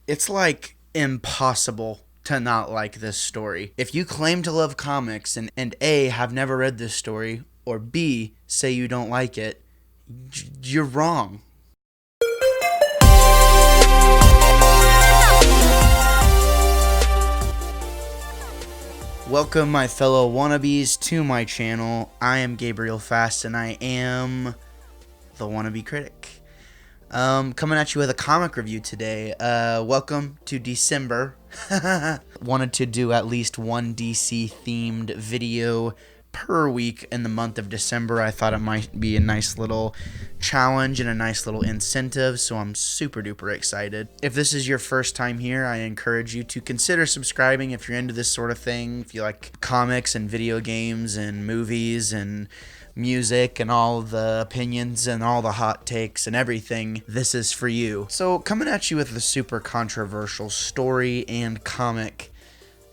It's like impossible to not like this story. If you claim to love comics and A, have never read this story, or B, say you don't like it, you're wrong. Welcome, my fellow wannabes, to my channel. I am Gabriel Fast, and I am the wannabe critic. Coming at you with a comic review today. Welcome to December. Wanted to do at least one DC themed video per week in the month of December. I thought it might be a nice little challenge and a nice little incentive, so I'm super duper excited. If this is your first time here, I encourage you to consider subscribing if you're into this sort of thing. If you like comics and video games and movies and music and all the opinions and all the hot takes and everything, this is for you. So coming at you with the super controversial story and comic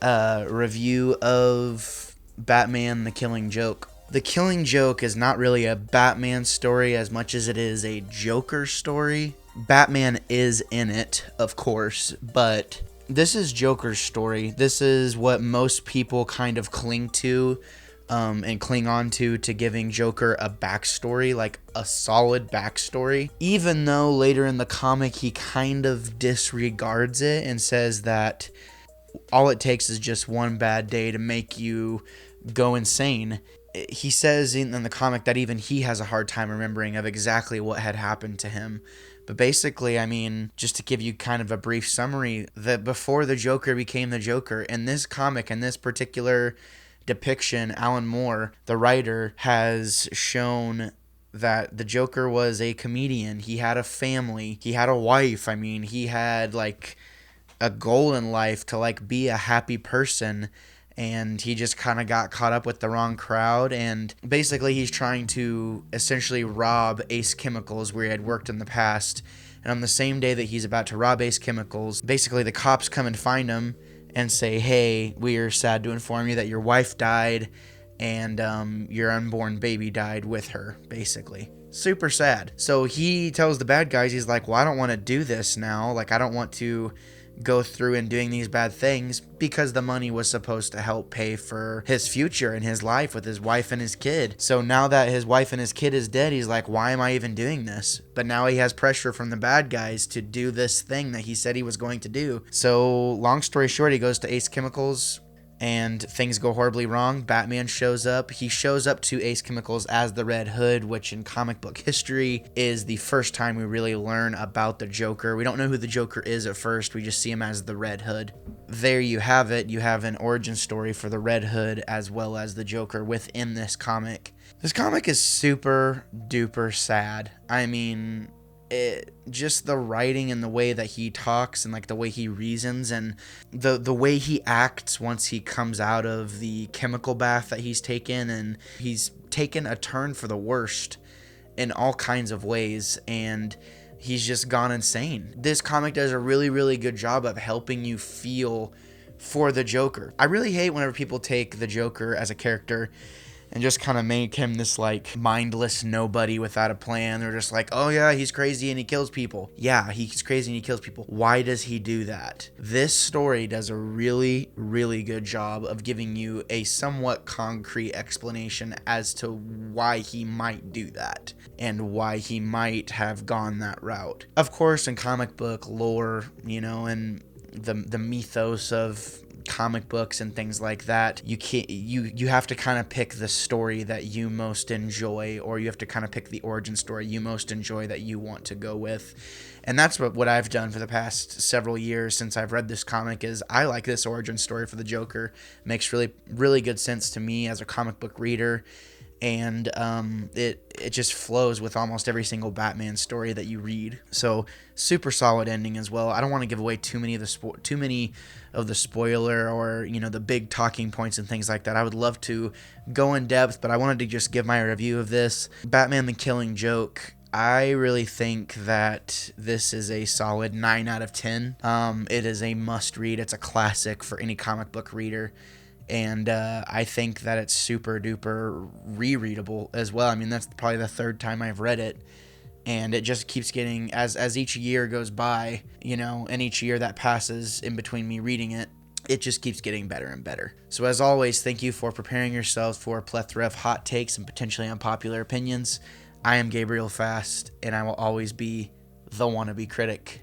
review of Batman the Killing Joke. The Killing Joke is not really a Batman story as much as it is a Joker story. Batman is in it, of course, but this is Joker's story. This is what most people kind of cling to and cling on to giving Joker a backstory, like a solid backstory. Even though later in the comic he kind of disregards it and says that all it takes is just one bad day to make you go insane. He says in the comic that even he has a hard time remembering of exactly what had happened to him. But basically, I mean, just to give you kind of a brief summary, that before the Joker became the Joker, in this comic, in this particular depiction, Alan Moore, the writer, has shown that the Joker was a comedian. He had a family. He had a wife. I mean, he had like a goal in life to like be a happy person, and he just kind of got caught up with the wrong crowd. And basically he's trying to essentially rob Ace Chemicals, where he had worked in the past. And on the same day that he's about to rob Ace Chemicals, basically the cops come and find him and say, hey, we are sad to inform you that your wife died and your unborn baby died with her, basically. Super sad. So he tells the bad guys, he's like, well, I don't want to do this now. Like, I don't want to go through and doing these bad things, because the money was supposed to help pay for his future and his life with his wife and his kid. So now that his wife and his kid is dead, he's like, why am I even doing this? But now he has pressure from the bad guys to do this thing that he said he was going to do. So long story short, he goes to Ace Chemicals and things go horribly wrong. Batman shows up. He shows up to Ace Chemicals as the Red Hood, which in comic book history is the first time we really learn about the Joker. We don't know who the Joker is at first. We just see him as the Red Hood. There you have it. You have an origin story for the Red Hood as well as the Joker within this comic. This comic is super duper sad. I mean, just the writing and the way that he talks and like the way he reasons and the way he acts once he comes out of the chemical bath that he's taken, and he's taken a turn for the worst in all kinds of ways, and he's just gone insane. This comic does a really, really good job of helping you feel for the Joker. I really hate whenever people take the Joker as a character and just kind of make him this like mindless nobody without a plan. They're just like, oh yeah, he's crazy and he kills people. Yeah, he's crazy and he kills people. Why does he do that? This story does a really, really good job of giving you a somewhat concrete explanation as to why he might do that and why he might have gone that route. Of course, in comic book lore, you know, and the mythos of comic books and things like that, you have to kind of pick the story that you most enjoy, or you have to kind of pick the origin story you most enjoy that you want to go with. And that's what I've done for the past several years since I've read this comic. Is I like this origin story for the Joker. It makes really good sense to me as a comic book reader, and it just flows with almost every single Batman story that you read. So super solid ending as well. I don't want to give away too many of the spoiler, or you know, the big talking points and things like that. I would love to go in depth, but I wanted to just give my review of this Batman the Killing Joke. I really think that this is a solid 9 out of 10. It is a must read. It's a classic for any comic book reader. And I think that it's super duper rereadable as well. I mean, that's probably the third time I've read it. And it just keeps getting, as each year goes by, and each year that passes in between me reading it, it just keeps getting better and better. So as always, thank you for preparing yourselves for a plethora of hot takes and potentially unpopular opinions. I am Gabriel Fast, and I will always be the wannabe critic.